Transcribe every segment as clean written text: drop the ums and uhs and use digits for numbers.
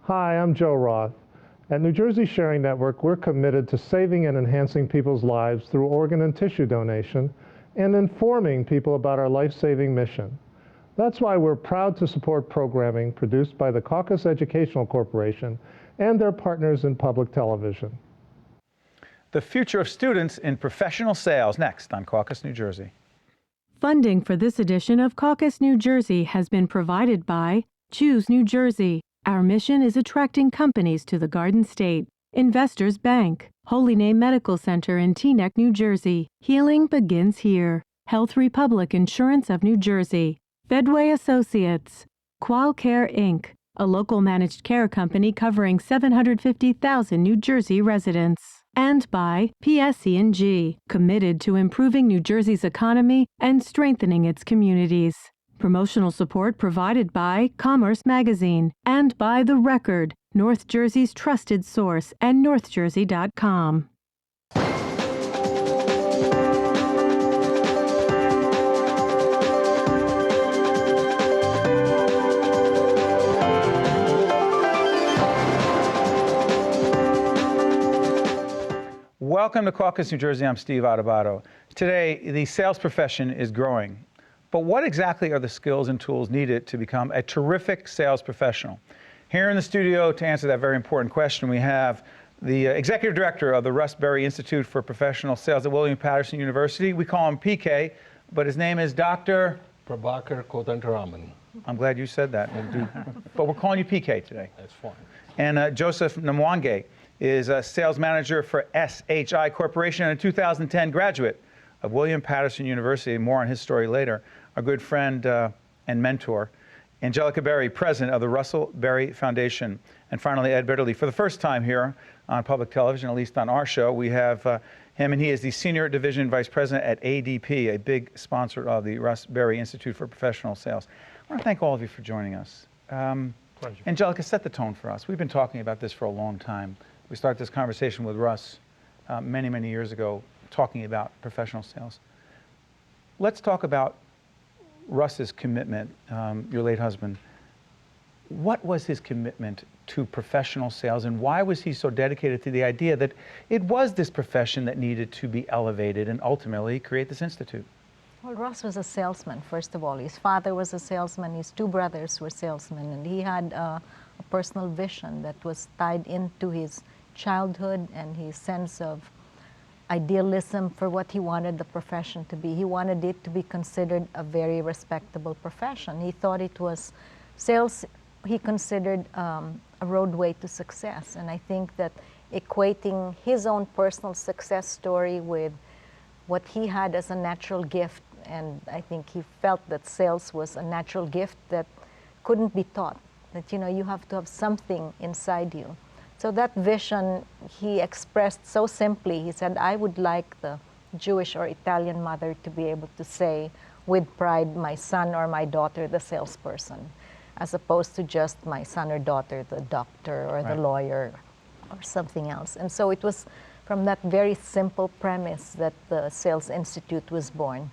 Hi, I'm Joe Roth. At New Jersey Sharing Network, we're committed to saving and enhancing people's lives through organ and tissue donation and informing people about our life-saving mission. That's why we're proud to support programming produced by the Caucus Educational Corporation and their partners in public television. The future of students in professional sales, next on Caucus, New Jersey. Funding for this edition of Caucus, New Jersey has been provided by Choose New Jersey. Our mission is attracting companies to the Garden State. Investors Bank, Holy Name Medical Center in Teaneck, New Jersey. Healing begins here. Health Republic Insurance of New Jersey. Fedway Associates. Qualcare Inc., a local managed care company covering 750,000 New Jersey residents. And by PSE&G, committed to improving New Jersey's economy and strengthening its communities. Promotional support provided by Commerce Magazine and by The Record, North Jersey's trusted source, and northjersey.com. Welcome to Caucus, New Jersey. I'm Steve Adubato. Today, the sales profession is growing. But what exactly are the skills and tools needed to become a terrific sales professional? Here in the studio to answer that very important question, we have the Executive Director of the Russ Berrie Institute for Professional Sales at William Paterson University. We call him PK, but his name is Dr. Prabakar Kothandaraman. I'm glad you said that. But we're calling you PK today. That's fine. And Joseph Nyamwange is a sales manager for SHI Corporation and a 2010 graduate of William Paterson University. More on his story later. Our good friend and mentor, Angelica Berry, president of the Russell Berrie Foundation. And finally, Ed Bitterle. For the first time here on public television, at least on our show, we have him, and he is the Senior Division Vice President at ADP, a big sponsor of the Russ Berrie Institute for Professional Sales. I want to thank all of you for joining us. Pleasure. Angelica, set the tone for us. We've been talking about this for a long time. We started this conversation with Russ many, many years ago, talking about professional sales. Let's talk about Russ's commitment, your late husband. What was his commitment to professional sales, and why was he so dedicated to the idea that it was this profession that needed to be elevated and ultimately create this institute? Well, Russ was a salesman, first of all. His father was a salesman, his two brothers were salesmen, and he had a personal vision that was tied into his childhood and his sense of idealism for what he wanted the profession to be. He wanted it to be considered a very respectable profession. He thought it was sales, he considered a roadway to success. And I think that equating his own personal success story with what he had as a natural gift, and I think he felt that sales was a natural gift that couldn't be taught, that you have to have something inside you. So that vision he expressed so simply. He said, I would like the Jewish or Italian mother to be able to say with pride, my son or my daughter, the salesperson, as opposed to just my son or daughter, the doctor or the lawyer or something else. And so it was from that very simple premise that the Sales Institute was born.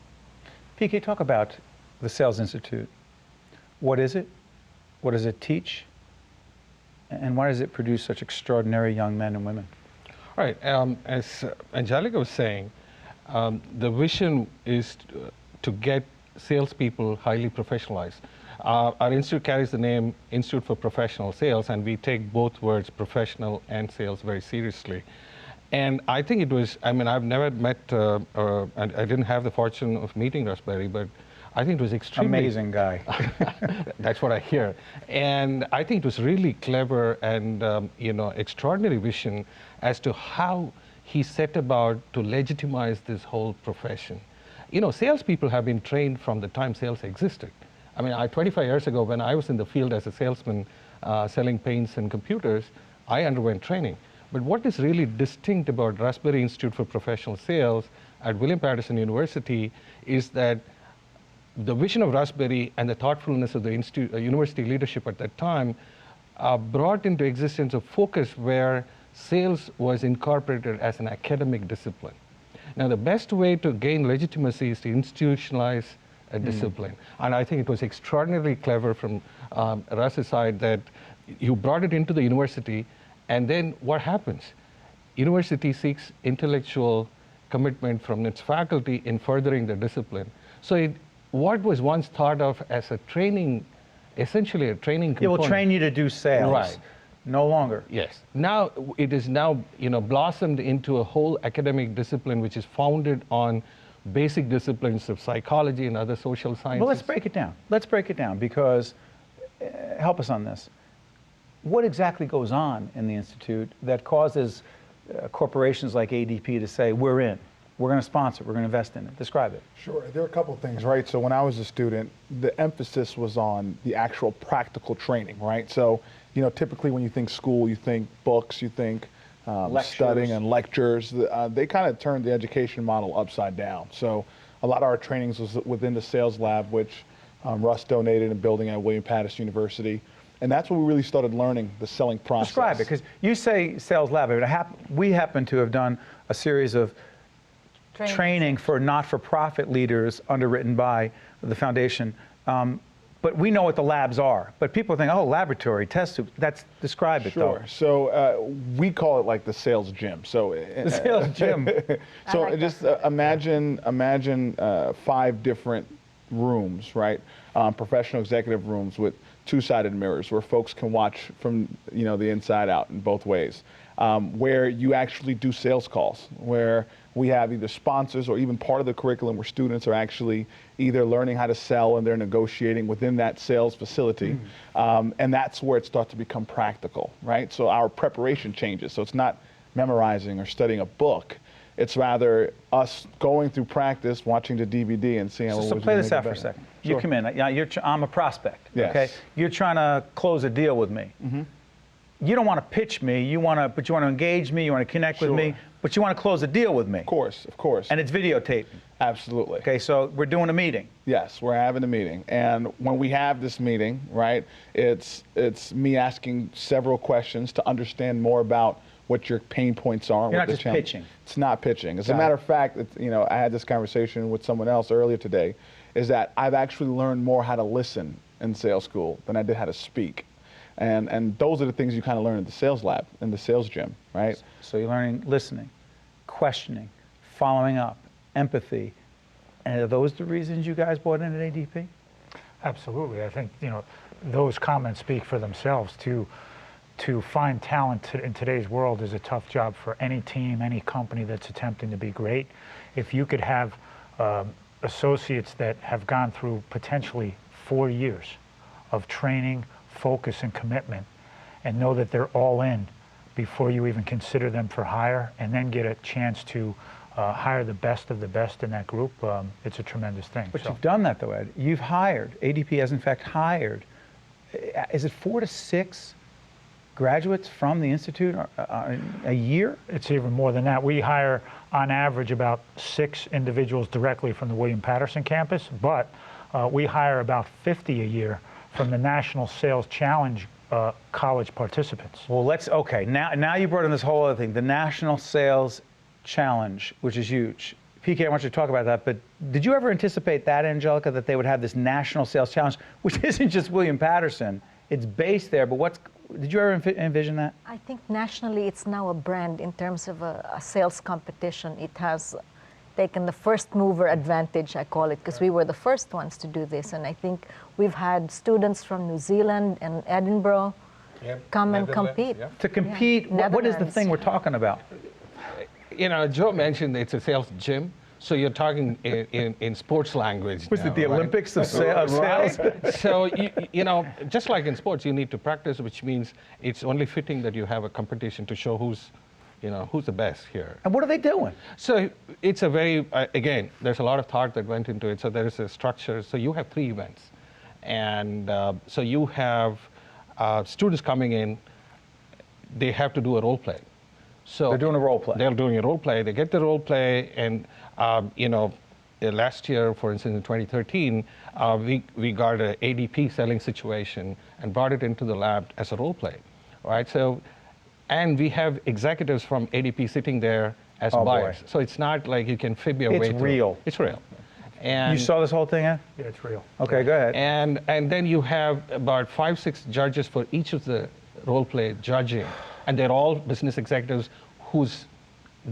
PK, talk about the Sales Institute. What is it? What does it teach? And why does it produce such extraordinary young men and women? All right. As Angelica was saying, the vision is to get salespeople highly professionalized. Our institute carries the name Institute for Professional Sales, and we take both words, professional and sales, very seriously. And I think it was, I mean, I've never met, and I didn't have the fortune of meeting Russ Berrie, but I think it was extremely... Amazing guy. That's what I hear. And I think it was really clever and, extraordinary vision as to how he set about to legitimize this whole profession. Salespeople have been trained from the time sales existed. I mean, 25 years ago, when I was in the field as a salesman selling paints and computers, I underwent training. But what is really distinct about Russ Berrie Institute for Professional Sales at William Paterson University is that the vision of Russ Berrie and the thoughtfulness of the university leadership at that time brought into existence a focus where sales was incorporated as an academic discipline. Now, the best way to gain legitimacy is to institutionalize a discipline. And I think it was extraordinarily clever from Russ's side that you brought it into the university, and then what happens? University seeks intellectual commitment from its faculty in furthering the discipline. So what was once thought of as a training, essentially a training It component. will train you to do sales. Right. No longer. Yes. Now it is now blossomed into a whole academic discipline which is founded on basic disciplines of psychology and other social sciences. Well, let's break it down. Let's break it down because, help us on this. What exactly goes on in the Institute that causes corporations like ADP to say, we're in, we're going to sponsor, we're going to invest in it? Describe it. Sure, there are a couple of things, right? So when I was a student, the emphasis was on the actual practical training, right? So, typically when you think school, you think books, you think studying and lectures. They kind of turned the education model upside down. So a lot of our trainings was within the sales lab, which Russ donated and building at William Paterson University. And that's when we really started learning the selling process. Describe it, because you say sales lab. We happen to have done a series of training for not-for-profit leaders underwritten by the foundation. But we know what the labs are. But people think, oh, laboratory, test tube. Describe it, though. Sure. So we call it like the sales gym. So the sales gym. So like just imagine 5 different rooms, right? Professional executive rooms with 2-sided mirrors where folks can watch from the inside out in both ways. Where you actually do sales calls, where we have either sponsors or even part of the curriculum where students are actually either learning how to sell and they're negotiating within that sales facility. And that's where it starts to become practical, right? So our preparation changes. So it's not memorizing or studying a book. It's rather us going through practice, watching the DVD and seeing how So play this out for a second. Sure. You come in. I'm a prospect. Yes. Okay. You're trying to close a deal with me. You don't want to pitch me. But you want to engage me. You want to connect with me. But you want to close a deal with me. Of course. And it's videotaped. Absolutely. Okay. So we're doing a meeting. Yes, we're having a meeting. And when we have this meeting, right, it's me asking several questions to understand more about what your pain points are. You're not just pitching. It's not pitching. As a matter of fact, I had this conversation with someone else earlier today, is that I've actually learned more how to listen in sales school than I did how to speak. And those are the things you kind of learn in the sales lab, in the sales gym, right? So you're learning listening, questioning, following up, empathy. And are those the reasons you guys bought in at ADP? Absolutely. I think, those comments speak for themselves. To find talent in today's world is a tough job for any team, any company that's attempting to be great. If you could have associates that have gone through potentially 4 years of training, focus, and commitment, and know that they're all in before you even consider them for hire, and then get a chance to hire the best of the best in that group, it's a tremendous thing. But you've done that, though, Ed. You've hired. ADP has, in fact, hired. Is it 4 to 6 graduates from the Institute a year? It's even more than that. We hire, on average, about 6 individuals directly from the William Paterson campus, but we hire about 50 a year from the National Sales Challenge college participants. Well, okay, now you brought in this whole other thing, the National Sales Challenge, which is huge. PK, I want you to talk about that, but did you ever anticipate that, Angelica, that they would have this National Sales Challenge, which isn't just William Paterson, it's based there, but did you ever envision that? I think nationally it's now a brand in terms of a sales competition. It has taken the first mover advantage, I call it, because we were the first ones to do this. And I think we've had students from New Zealand and Edinburgh come and compete. To compete, what is the thing we're talking about? Joe mentioned it's a sales gym. So you're talking in sports language. Was it the Olympics of sales? Right? So, just like in sports, you need to practice, which means it's only fitting that you have a competition to show who's the best here. And what are they doing? So it's a very, again, there's a lot of thought that went into it. So there is a structure. So you have 3 events. And so you have students coming in, they have to do a role play. So they're doing a role play. They're doing a role play. They get the role play, and last year, for instance, in 2013, we got an ADP selling situation and brought it into the lab as a role play, right? So, and we have executives from ADP sitting there as buyers. Boy. So it's not like you can fib your way through. It's real. It's real. And you saw this whole thing, Ed? Yeah, it's real. Okay, go ahead. And then you have about 5, 6 judges for each of the role play, judging, and they're all business executives whose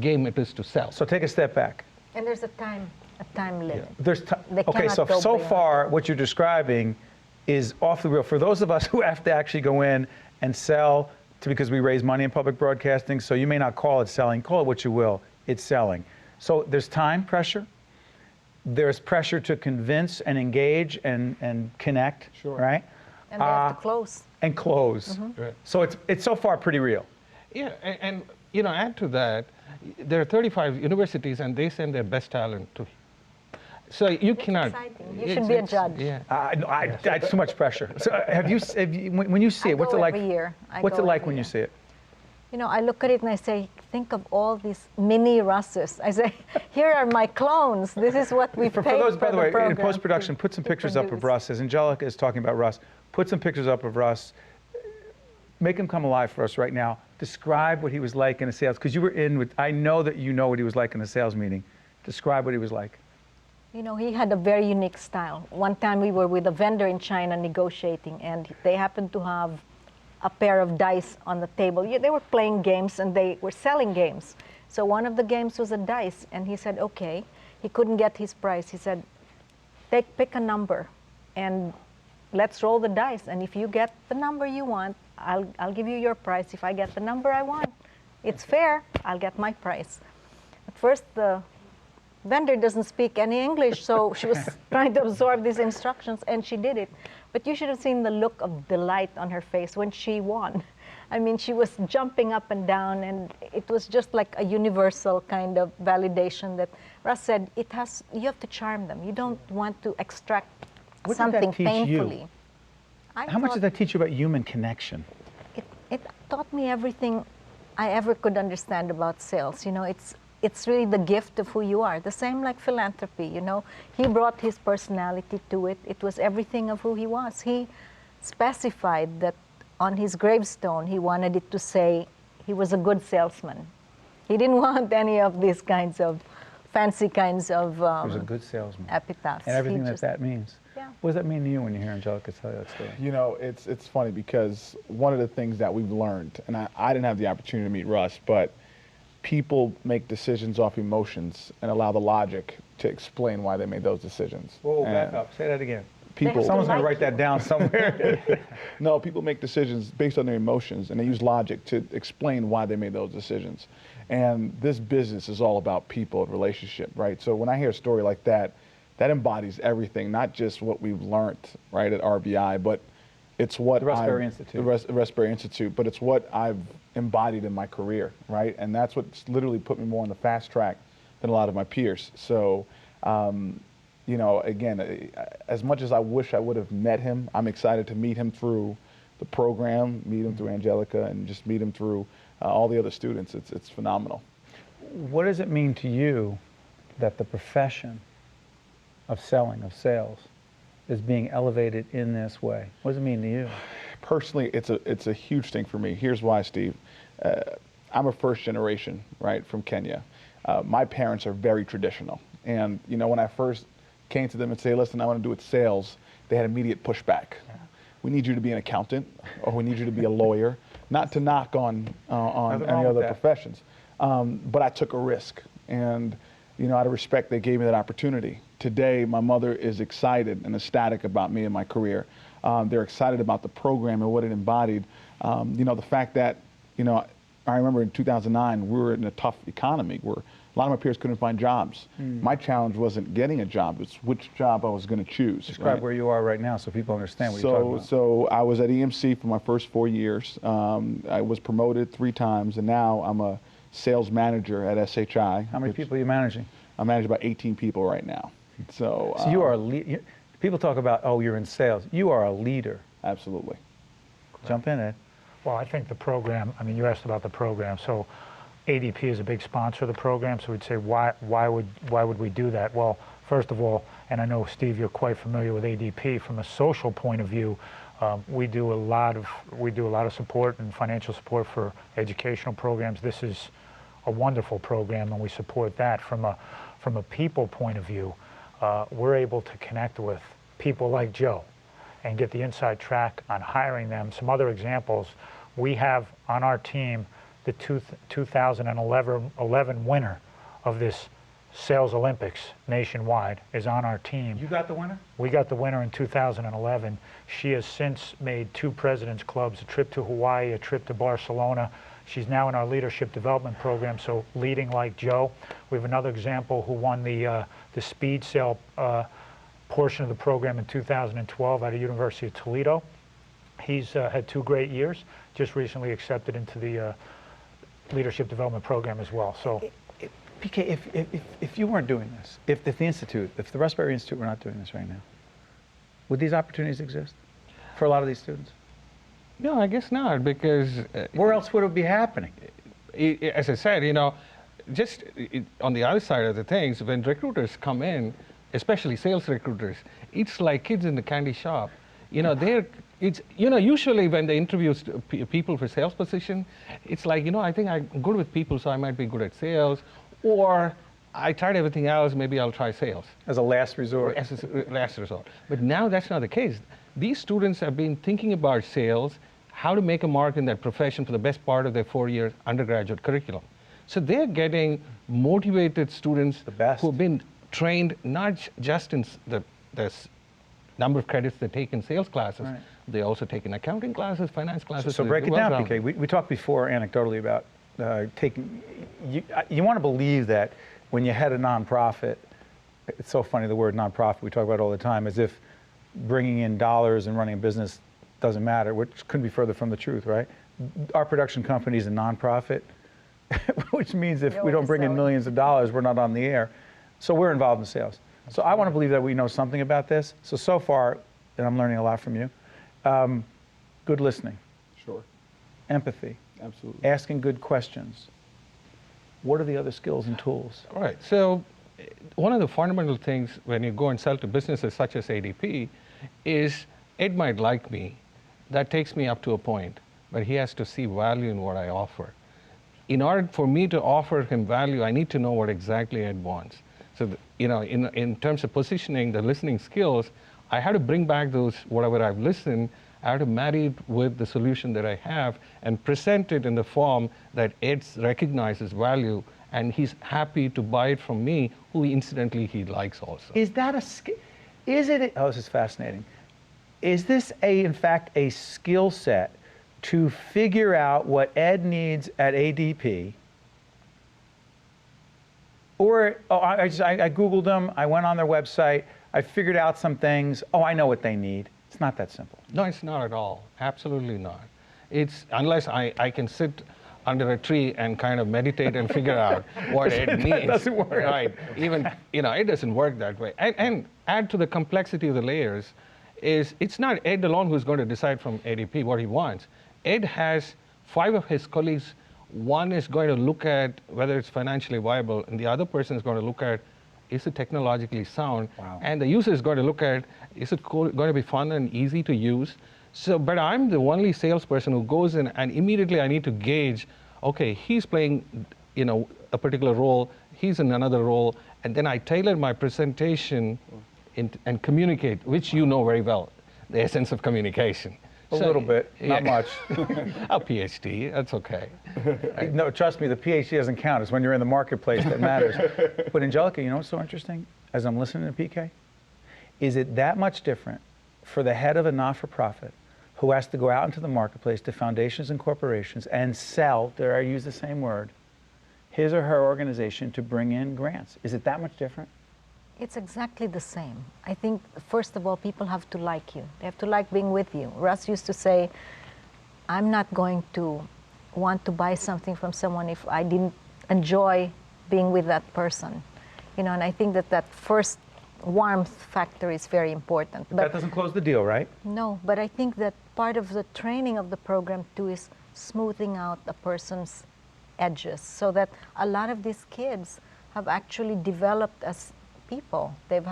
game it is to sell. So take a step back. And there's a time limit. There's They okay, cannot so go so beyond. far what you're describing is off the real. For those of us who have to actually go in and sell because we raise money in public broadcasting, so you may not call it selling, call it what you will, it's selling. So there's time pressure, there's pressure to convince and engage and connect, Sure. right? And they have to close. And close. Right. So it's so far pretty real. Yeah, and you know, add to that, there are 35 universities and they send their best talent to. So you cannot. Exciting. You should be a judge. Yeah. No, that's too much pressure. So have you when you see I it, what's go it like? every year. What's it like when you year. see it? You know, I look at it and I say, think of all these mini Russes. I say, here are my clones. This is what we've For paid those, by for the way, in program post-production, to- put some to pictures up of produce. Russ. As Angelica is talking about Russ, put some pictures up of Russ. Make him come alive for us right now. Describe what he was like in a sales, because you were in with, I know that you know what he was like in a sales meeting. Describe what he was like. You know, he had a very unique style. One time we were with a vendor in China negotiating, and they happened to have a pair of dice on the table. Yeah, they were playing games and they were selling games. So one of the games was a dice, and he said, okay. He couldn't get his price. He said, pick a number and let's roll the dice. And if you get the number you want, I'll give you your price. If I get the number I want, it's fair, I'll get my price. At first, the vendor doesn't speak any English, so she was trying to absorb these instructions, and she did it. But you should have seen the look of delight on her face when she won. I mean, she was jumping up and down, and it was just like a universal kind of validation that Russ said, you have to charm them. You don't want to extract What did something that teach you? painfully. How much did that teach you about human connection? It taught me everything I ever could understand about sales. You know, it's really the gift of who you are. The same like philanthropy, you know. He brought his personality to it. It was everything of who he was. He specified that on his gravestone, he wanted it to say he was a good salesman. He didn't want any of these kinds of fancy kinds of He was a good salesman. epitaphs. And everything He just- that means. Yeah. What does that mean to you when you hear Angelica tell you that story? You know, it's funny because one of the things that we've learned, and I didn't have the opportunity to meet Russ, but people make decisions off emotions and allow the logic to explain why they made those decisions. Whoa, back And up. Say that again. People, Someone's going to like write that you. down somewhere. no, people make decisions based on their emotions, and they use logic to explain why they made those decisions. And this business is all about people and relationship, right? So when I hear a story like that, that embodies everything, not just what we've learned, right, at RBI, but it's what The Russ Berrie I've- Institute. The Russ Berrie Institute, but it's what I've embodied in my career, right? And that's what's literally put me more on the fast track than a lot of my peers. So, you know, again, as much as I wish I would have met him, I'm excited to meet him through the program, meet him through Angelica, and just meet him through all the other students. It's phenomenal. What does it mean to you that the profession of selling, of sales, is being elevated in this way? What does it mean to you? Personally, it's a huge thing for me. Here's why, Steve. I'm a first generation, right, from Kenya. My parents are very traditional. And, you know, when I first came to them and say, listen, I want to do it sales, they had immediate pushback. We need you to be an accountant, or we need you to be a lawyer, not to knock on Nothing any wrong with other that. professions. But I took a risk. And, you know, out of respect, they gave me that opportunity. Today, my mother is excited and ecstatic about me and my career. They're excited about the program and what it embodied. You know, the fact that, you know, I remember in 2009, we were in a tough economy where a lot of my peers couldn't find jobs. My challenge wasn't getting a job, it's which job I was going to choose. Describe right? where you are right now so people understand what you're talking about. So I was at EMC for my first 4 years. I was promoted 3 times, and now I'm a sales manager at SHI. How many people are you managing? I manage about 18 people right now. So, So you are a people talk about, oh, you're in sales. You are a leader. Absolutely. Jump in, Ed. Well, I think the program, I mean, you asked about the program. So ADP is a big sponsor of the program, so we'd say, why would we do that? Well, first of all, and I know, Steve, you're quite familiar with ADP, from a social point of view, we do a lot of support and financial support for educational programs. This is a wonderful program, and we support that. From a people point of view, we're able to connect with people like Joe and get the inside track on hiring them. Some other examples, We have on our team the 2011 winner of this Sales Olympics nationwide is on our team. You got the winner? We got the winner in 2011. She has since made 2 President's Clubs, a trip to Hawaii, a trip to Barcelona. She's now in our leadership development program, so leading like Joe. We have another example who won the speed sail portion of the program in 2012 at the University of Toledo. He's had 2 great years, just recently accepted into the leadership development program as well. So. PK, if you weren't doing this, if the Institute, if the Russ Berrie Institute were not doing this right now, would these opportunities exist for a lot of these students? No, I guess not, because where else would it be happening? As I said, just on the other side of the things, when recruiters come in, especially sales recruiters, it's like kids in the candy shop. Usually when they interview people for sales position, it's like, I think I'm good with people, so I might be good at sales. Or I tried everything else, maybe I'll try sales. As a last resort. As a last resort. But now that's not the case. These students have been thinking about sales, how to make a mark in that profession for the best part of their 4-year undergraduate curriculum. So they're getting motivated students who have been trained not just in the number of credits they take in sales classes, right. They also take in accounting classes, finance classes. So break it down, PK. We talked before anecdotally about taking, you want to believe that when you head a nonprofit, it's so funny the word nonprofit, we talk about it all the time, as if bringing in dollars and running a business doesn't matter, which couldn't be further from the truth, right? Our production company is a nonprofit, which means if we don't bring in millions of dollars, we're not on the air. So we're involved in sales. So I want to believe that we know something about this. So far, and I'm learning a lot from you, good listening. Sure. Empathy. Absolutely. Asking good questions. What are the other skills and tools? All right. So one of the fundamental things when you go and sell to businesses such as ADP is Ed might like me. That takes me up to a point, but he has to see value in what I offer. In order for me to offer him value, I need to know what exactly Ed wants. So, in terms of positioning the listening skills, I have to bring back those, whatever I've listened, I have to marry it with the solution that I have and present it in the form that Ed recognizes value and he's happy to buy it from me, who incidentally he likes also. Is that a skill? Oh, this is fascinating. Is this in fact a skill set to figure out what Ed needs at ADP? Or, I Googled them, I went on their website, I figured out some things, I know what they need. It's not that simple. No, it's not at all. Absolutely not. It's unless I can sit under a tree and kind of meditate and figure out what it means. That doesn't work. Right. Even, it doesn't work that way. And add to the complexity of the layers is it's not Ed alone who's going to decide from ADP what he wants. Ed has 5 of his colleagues. One is going to look at whether it's financially viable, and the other person is going to look at is it technologically sound? Wow. And the user is going to look at, is it going to be fun and easy to use? So, but I'm the only salesperson who goes in and immediately I need to gauge, okay, he's playing, a particular role, he's in another role, and then I tailor my presentation and communicate, which you know very well, the essence of communication. A little bit, not much. A PhD, that's okay. No, trust me, the PhD doesn't count. It's when you're in the marketplace that matters. But Angelica, you know what's so interesting? As I'm listening to PK, is it that much different for the head of a not-for-profit who has to go out into the marketplace to foundations and corporations and sell, dare I use the same word, his or her organization to bring in grants? Is it that much different? It's exactly the same. I think, first of all, people have to like you. They have to like being with you. Russ used to say, I'm not going to want to buy something from someone if I didn't enjoy being with that person. And I think that first warmth factor is very important. But that doesn't close the deal, right? No, but I think that part of the training of the program too is smoothing out a person's edges so that a lot of these kids have actually developed as people. They've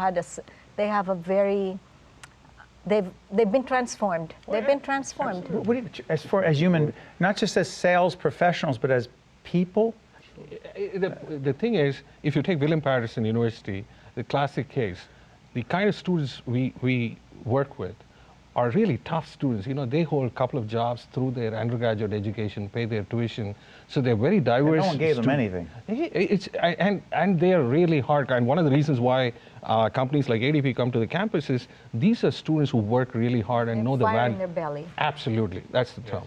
been transformed. They've been transformed. What do you, as far as human, not just as sales professionals, but as people? The thing is, if you take William Paterson University, the classic case, the kind of students we work with are really tough students. You know, they hold a couple of jobs through their undergraduate education, pay their tuition, so they're very diverse. And no one gave them anything. And they are really hard. And one of the reasons why companies like ADP come to the campus is these are students who work really hard and know the fire value. in their belly. Absolutely, that's the term.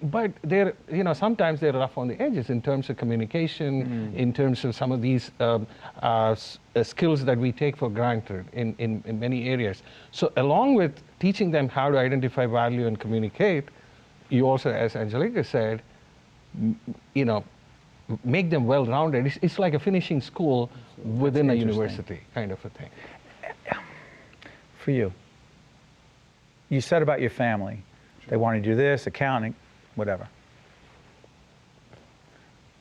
But they're, you know, sometimes they're rough on the edges in terms of communication, in terms of some of these skills that we take for granted in many areas. So along with teaching them how to identify value and communicate, you also, as Angelica said, you know, make them well-rounded. It's like a finishing school within a university kind of a thing. For you, you said about your family, they want to do this, accounting, whatever.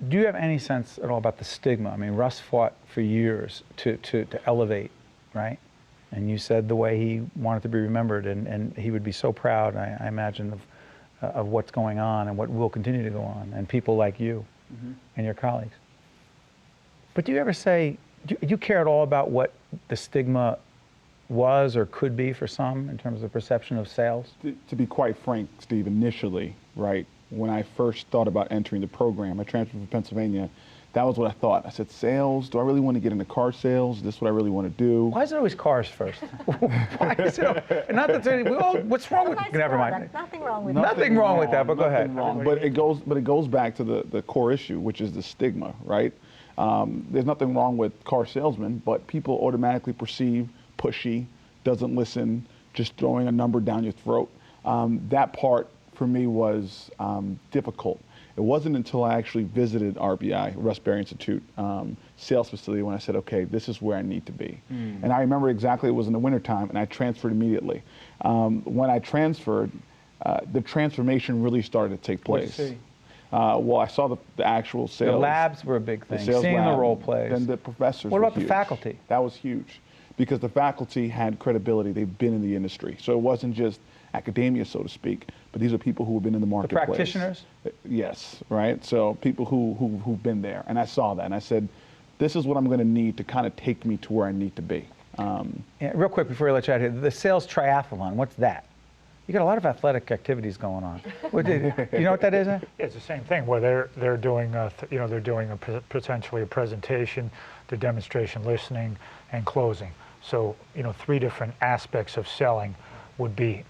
Do you have any sense at all about the stigma? I mean, Russ fought for years to elevate, right? And you said the way he wanted to be remembered, and he would be so proud, I imagine, of what's going on and what will continue to go on, and people like you and your colleagues. But do you ever say, do you care at all about what the stigma was or could be for some in terms of perception of sales? To be quite frank, Steve, initially, right, when I first thought about entering the program, I transferred from Pennsylvania, that was what I thought. I said, sales, do I really want to get into car sales? Is this what I really want to do? Why is it always cars first? Why is it, not that what's wrong with, never mind. Nothing wrong with Nothing wrong with that, but go ahead. But it goes back to the core issue, which is the stigma, right? There's nothing wrong with car salesmen, but people automatically perceive pushy, doesn't listen, just throwing a number down your throat. That part for me was difficult. It wasn't until I actually visited RBI, Russ Berrie Institute, sales facility, when I said, okay, this is where I need to be. And I remember exactly, it was in the wintertime, and I transferred immediately. When I transferred, the transformation really started to take place. Well, I saw the actual sales. The labs were a big thing, seeing the role plays. Then the professors What were about the huge. faculty? That was huge, because the faculty had credibility. They've been in the industry. So it wasn't just academia, so to speak, but these are people who have been in the marketplace. The practitioners? Yes, right? So people who've been there. And I saw that, and I said, this is what I'm going to need to kind of take me to where I need to be. Yeah, real quick before I let you out here, the sales triathlon, what's that? You got a lot of athletic activities going on. You know what that is? Yeah, it's the same thing where they're doing they're doing potentially a presentation, the demonstration, listening, and closing. So 3 different aspects of selling would be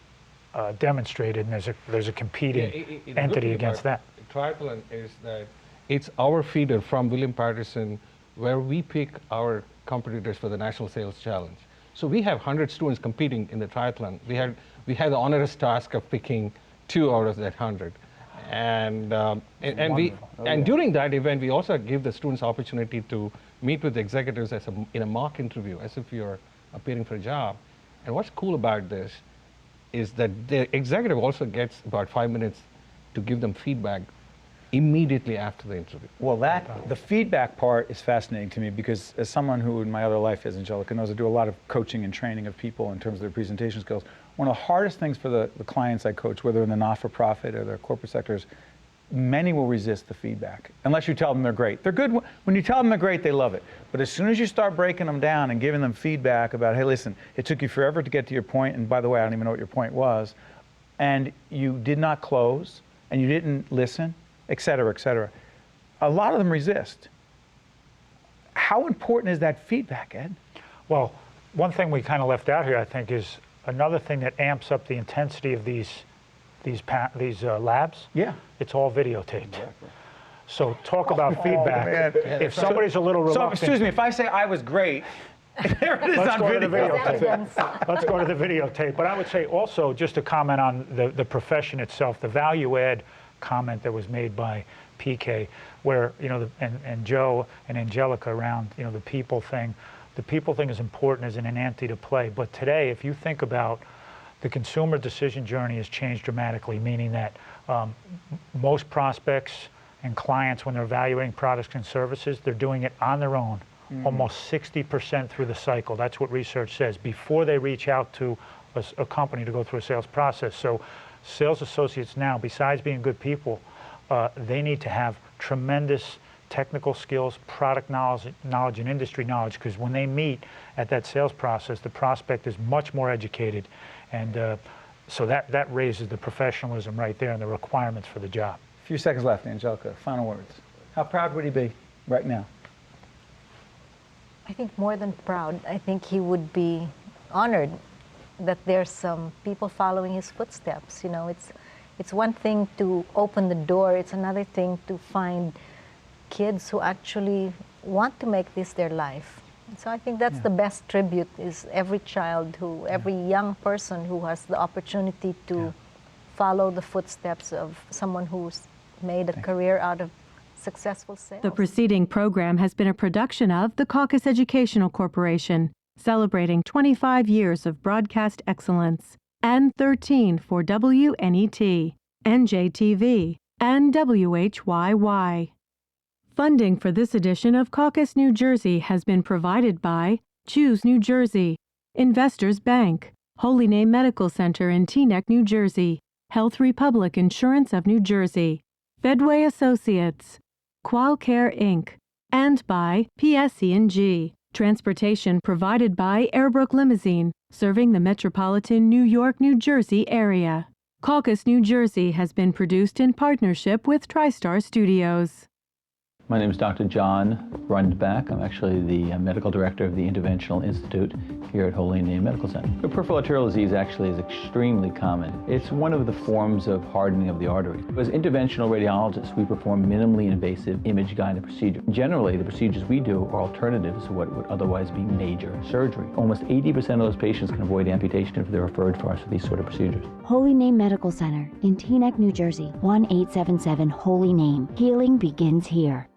demonstrated, and there's a competing entity against that. Triathlon is that it's our feeder from William Paterson, where we pick our competitors for the National Sales Challenge. So we have 100 students competing in the triathlon. We had the onerous task of picking 2 out of that 100, and during that event, we also give the students opportunity to meet with the executives in a mock interview, as if you're appearing for a job. And what's cool about this is that the executive also gets about 5 minutes to give them feedback immediately after the interview. Well, the feedback part is fascinating to me, because as someone who in my other life, as Angelica knows, I do a lot of coaching and training of people in terms of their presentation skills. One of the hardest things for the clients I coach, whether in the not-for-profit or the corporate sectors, many will resist the feedback unless you tell them they're great. They're good. When you tell them they're great, they love it. But as soon as you start breaking them down and giving them feedback about, hey, listen, it took you forever to get to your point, and by the way, I don't even know what your point was, and you did not close, and you didn't listen, et cetera, a lot of them resist. How important is that feedback, Ed? Well, one thing we kind of left out here, I think, is another thing that amps up the intensity of these labs. Yeah. It's all videotaped. Exactly. So talk about feedback. If somebody's a little reluctant. So, excuse me, if I say I was great, there it is on video. Let's go to the videotape. But I would say also, just to comment on the profession itself, the value add comment that was made by PK, where, and Joe and Angelica around, the people thing. The people thing is important as an ante to play. But today, if you think about the consumer decision journey has changed dramatically, meaning that most prospects and clients, when they're evaluating products and services, they're doing it on their own, almost 60% through the cycle. That's what research says, before they reach out to a company to go through a sales process. So sales associates now, besides being good people, they need to have tremendous technical skills, product knowledge, and industry knowledge, because when they meet at that sales process, the prospect is much more educated, And so that raises the professionalism right there and the requirements for the job. A few seconds left, Angelica. Final words. How proud would he be right now? I think more than proud, I think he would be honored that there's some people following his footsteps. You know, it's one thing to open the door, it's another thing to find kids who actually want to make this their life. So I think that's the best tribute, is every child who, every young person who has the opportunity to follow the footsteps of someone who's made a career out of successful sales. The preceding program has been a production of the Caucus Educational Corporation, celebrating 25 years of broadcast excellence, and 13 for WNET, NJTV, and WHYY. Funding for this edition of Caucus New Jersey has been provided by Choose New Jersey, Investors Bank, Holy Name Medical Center in Teaneck, New Jersey, Health Republic Insurance of New Jersey, Fedway Associates, Qualcare Inc., and by PSE&G. Transportation provided by Airbrook Limousine, serving the metropolitan New York, New Jersey area. Caucus New Jersey has been produced in partnership with TriStar Studios. My name is Dr. John Rundback. I'm actually the medical director of the Interventional Institute here at Holy Name Medical Center. Peripheral arterial disease actually is extremely common. It's one of the forms of hardening of the artery. As interventional radiologists, we perform minimally invasive image-guided procedure. Generally, the procedures we do are alternatives to what would otherwise be major surgery. Almost 80% of those patients can avoid amputation if they're referred for us for these sort of procedures. Holy Name Medical Center in Teaneck, New Jersey, 1877 Holy Name. Healing begins here.